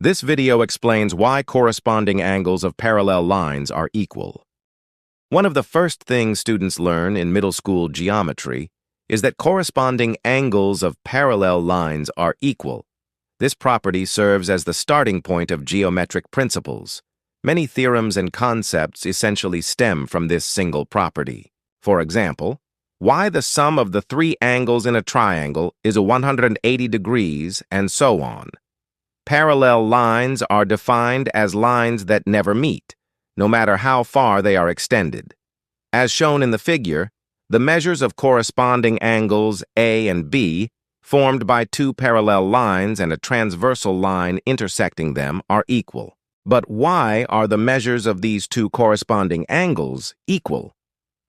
This video explains why corresponding angles of parallel lines are equal. One of the first things students learn in middle school geometry is that corresponding angles of parallel lines are equal. This property serves as the starting point of geometric principles. Many theorems and concepts essentially stem from this single property. For example, why the sum of the three angles in a triangle is 180 degrees, and so on. Parallel lines are defined as lines that never meet, no matter how far they are extended. As shown in the figure, the measures of corresponding angles A and B, formed by two parallel lines and a transversal line intersecting them, are equal. But why are the measures of these two corresponding angles equal?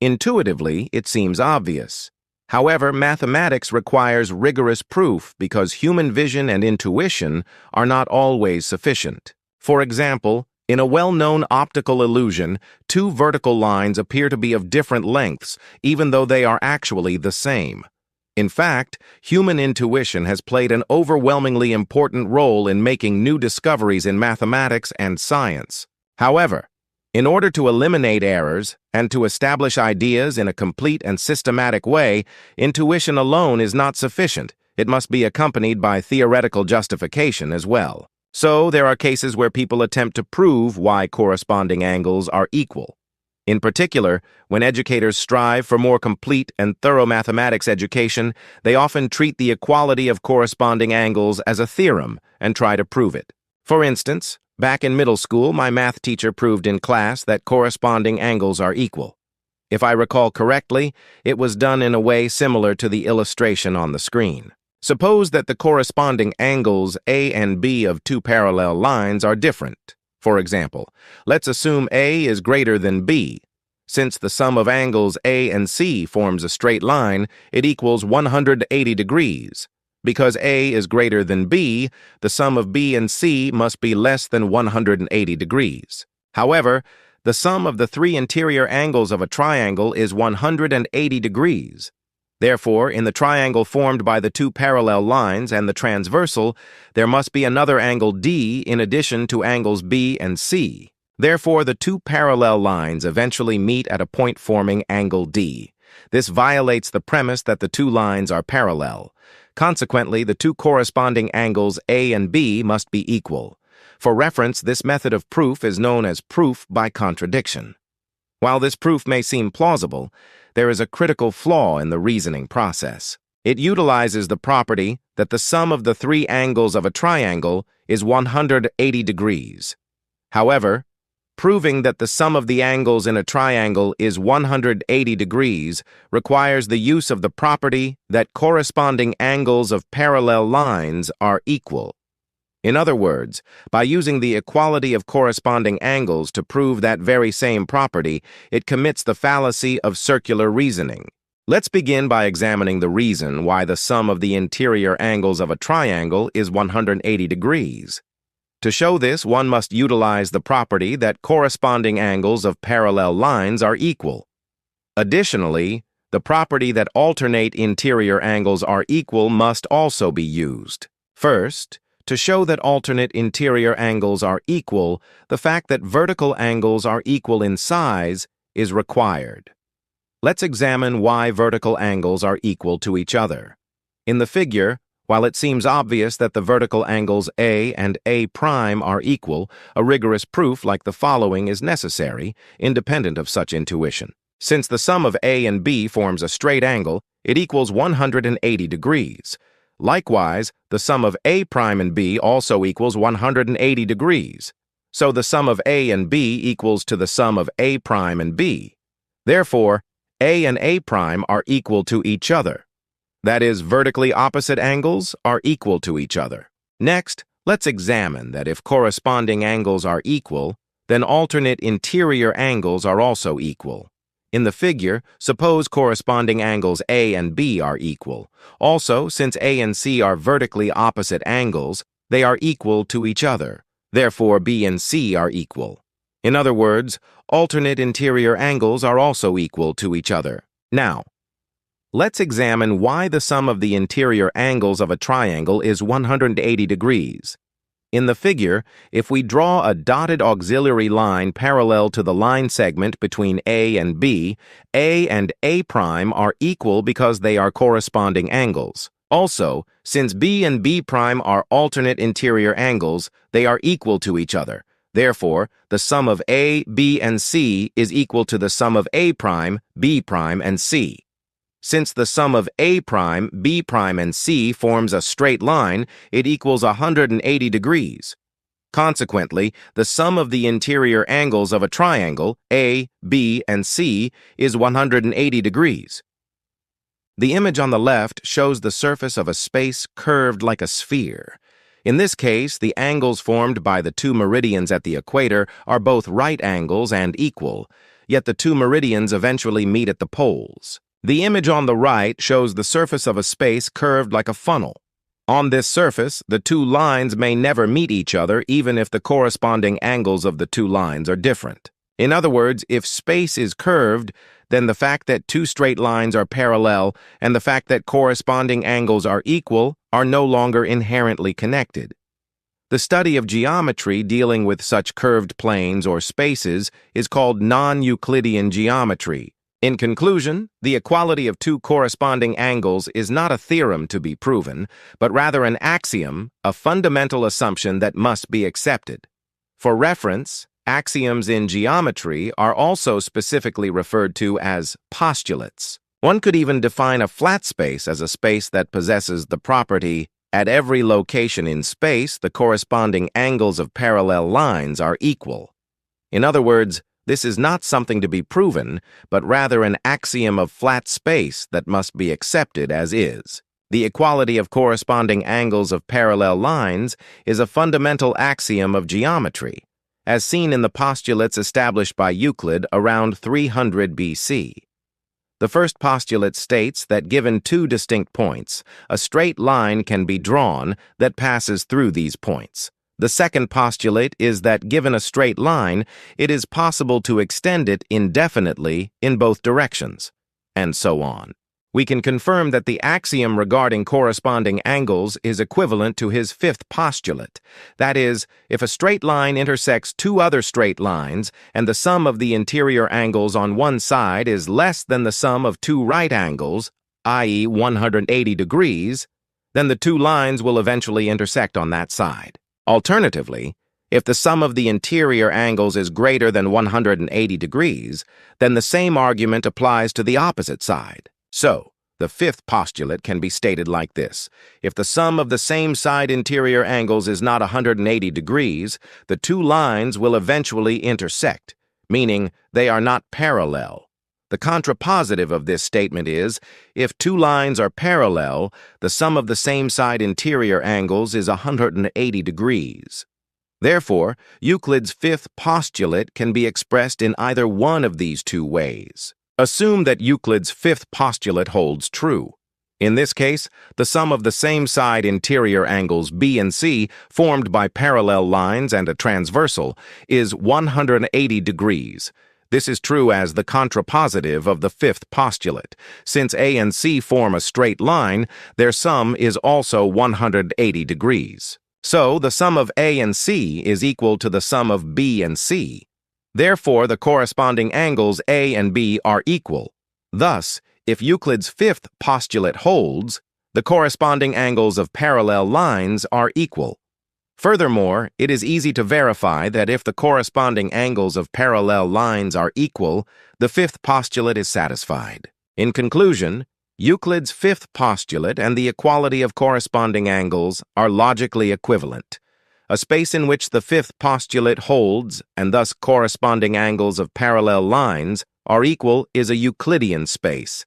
Intuitively, it seems obvious. However, mathematics requires rigorous proof because human vision and intuition are not always sufficient. For example, in a well-known optical illusion, two vertical lines appear to be of different lengths, even though they are actually the same. In fact, human intuition has played an overwhelmingly important role in making new discoveries in mathematics and science. However, in order to eliminate errors and to establish ideas in a complete and systematic way, intuition alone is not sufficient. It must be accompanied by theoretical justification as well. So, there are cases where people attempt to prove why corresponding angles are equal. In particular, when educators strive for more complete and thorough mathematics education, they often treat the equality of corresponding angles as a theorem and try to prove it. For instance, back in middle school, my math teacher proved in class that corresponding angles are equal. If I recall correctly, it was done in a way similar to the illustration on the screen. Suppose that the corresponding angles A and B of two parallel lines are different. For example, let's assume A is greater than B. Since the sum of angles A and C forms a straight line, it equals 180 degrees. Because A is greater than B, the sum of B and C must be less than 180 degrees. However, the sum of the three interior angles of a triangle is 180 degrees. Therefore, in the triangle formed by the two parallel lines and the transversal, there must be another angle D in addition to angles B and C. Therefore, the two parallel lines eventually meet at a point forming angle D. This violates the premise that the two lines are parallel. Consequently, the two corresponding angles A and B must be equal. For reference, this method of proof is known as proof by contradiction. While this proof may seem plausible, there is a critical flaw in the reasoning process. It utilizes the property that the sum of the three angles of a triangle is 180 degrees. However, proving that the sum of the angles in a triangle is 180 degrees requires the use of the property that corresponding angles of parallel lines are equal. In other words, by using the equality of corresponding angles to prove that very same property, it commits the fallacy of circular reasoning. Let's begin by examining the reason why the sum of the interior angles of a triangle is 180 degrees. To show this, one must utilize the property that corresponding angles of parallel lines are equal. Additionally, the property that alternate interior angles are equal must also be used. First, to show that alternate interior angles are equal, the fact that vertical angles are equal in size is required. Let's examine why vertical angles are equal to each other. In the figure, while it seems obvious that the vertical angles A and A' are equal, a rigorous proof like the following is necessary, independent of such intuition. Since the sum of A and B forms a straight angle, it equals 180 degrees. Likewise, the sum of A' and B also equals 180 degrees. So the sum of A and B equals to the sum of A' and B. Therefore, A and A' are equal to each other. That is, vertically opposite angles are equal to each other. Next, let's examine that if corresponding angles are equal, then alternate interior angles are also equal. In the figure, suppose corresponding angles A and B are equal. Also, since A and C are vertically opposite angles, they are equal to each other. Therefore, B and C are equal. In other words, alternate interior angles are also equal to each other. Now, let's examine why the sum of the interior angles of a triangle is 180 degrees. In the figure, if we draw a dotted auxiliary line parallel to the line segment between A and B and A' are equal because they are corresponding angles. Also, since B and B' are alternate interior angles, they are equal to each other. Therefore, the sum of A, B, and C is equal to the sum of A', B', and C. Since the sum of A', B', and C forms a straight line, it equals 180 degrees. Consequently, the sum of the interior angles of a triangle, A, B, and C, is 180 degrees. The image on the left shows the surface of a space curved like a sphere. In this case, the angles formed by the two meridians at the equator are both right angles and equal, yet the two meridians eventually meet at the poles. The image on the right shows the surface of a space curved like a funnel. On this surface, the two lines may never meet each other even if the corresponding angles of the two lines are different. In other words, if space is curved, then the fact that two straight lines are parallel and the fact that corresponding angles are equal are no longer inherently connected. The study of geometry dealing with such curved planes or spaces is called non-Euclidean geometry. In conclusion, the equality of two corresponding angles is not a theorem to be proven, but rather an axiom, a fundamental assumption that must be accepted. For reference, axioms in geometry are also specifically referred to as postulates. One could even define a flat space as a space that possesses the property, at every location in space, the corresponding angles of parallel lines are equal. In other words, this is not something to be proven, but rather an axiom of flat space that must be accepted as is. The equality of corresponding angles of parallel lines is a fundamental axiom of geometry, as seen in the postulates established by Euclid around 300 BC. The first postulate states that given two distinct points, a straight line can be drawn that passes through these points. The second postulate is that given a straight line, it is possible to extend it indefinitely in both directions, and so on. We can confirm that the axiom regarding corresponding angles is equivalent to his fifth postulate. That is, if a straight line intersects two other straight lines and the sum of the interior angles on one side is less than the sum of two right angles, i.e. 180 degrees, then the two lines will eventually intersect on that side. Alternatively, if the sum of the interior angles is greater than 180 degrees, then the same argument applies to the opposite side. So, the fifth postulate can be stated like this. If the sum of the same side interior angles is not 180 degrees, the two lines will eventually intersect, meaning they are not parallel. The contrapositive of this statement is, if two lines are parallel, the sum of the same side interior angles is 180 degrees. Therefore, Euclid's fifth postulate can be expressed in either one of these two ways. Assume that Euclid's fifth postulate holds true. In this case, the sum of the same side interior angles B and C, formed by parallel lines and a transversal, is 180 degrees. This is true as the contrapositive of the fifth postulate. Since A and C form a straight line, their sum is also 180 degrees. So, the sum of A and C is equal to the sum of B and C. Therefore, the corresponding angles A and B are equal. Thus, if Euclid's fifth postulate holds, the corresponding angles of parallel lines are equal. Furthermore, it is easy to verify that if the corresponding angles of parallel lines are equal, the fifth postulate is satisfied. In conclusion, Euclid's fifth postulate and the equality of corresponding angles are logically equivalent. A space in which the fifth postulate holds, and thus corresponding angles of parallel lines, are equal is a Euclidean space.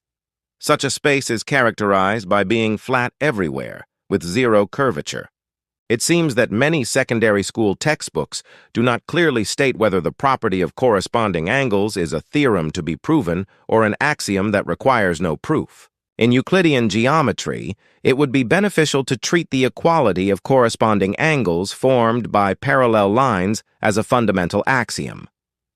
Such a space is characterized by being flat everywhere, with zero curvature. It seems that many secondary school textbooks do not clearly state whether the property of corresponding angles is a theorem to be proven or an axiom that requires no proof. In Euclidean geometry, it would be beneficial to treat the equality of corresponding angles formed by parallel lines as a fundamental axiom.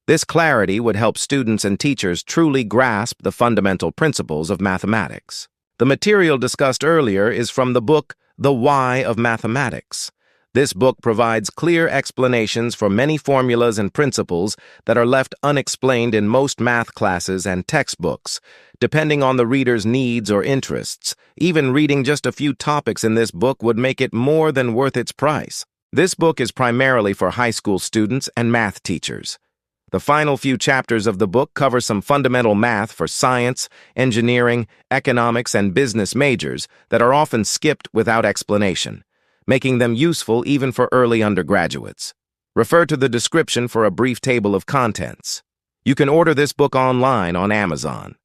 This clarity would help students and teachers truly grasp the fundamental principles of mathematics. The material discussed earlier is from the book The Why of Mathematics. This book provides clear explanations for many formulas and principles that are left unexplained in most math classes and textbooks. Depending on the reader's needs or interests, even reading just a few topics in this book would make it more than worth its price. This book is primarily for high school students and math teachers. The final few chapters of the book cover some fundamental math for science, engineering, economics, and business majors that are often skipped without explanation, making them useful even for early undergraduates. Refer to the description for a brief table of contents. You can order this book online on Amazon.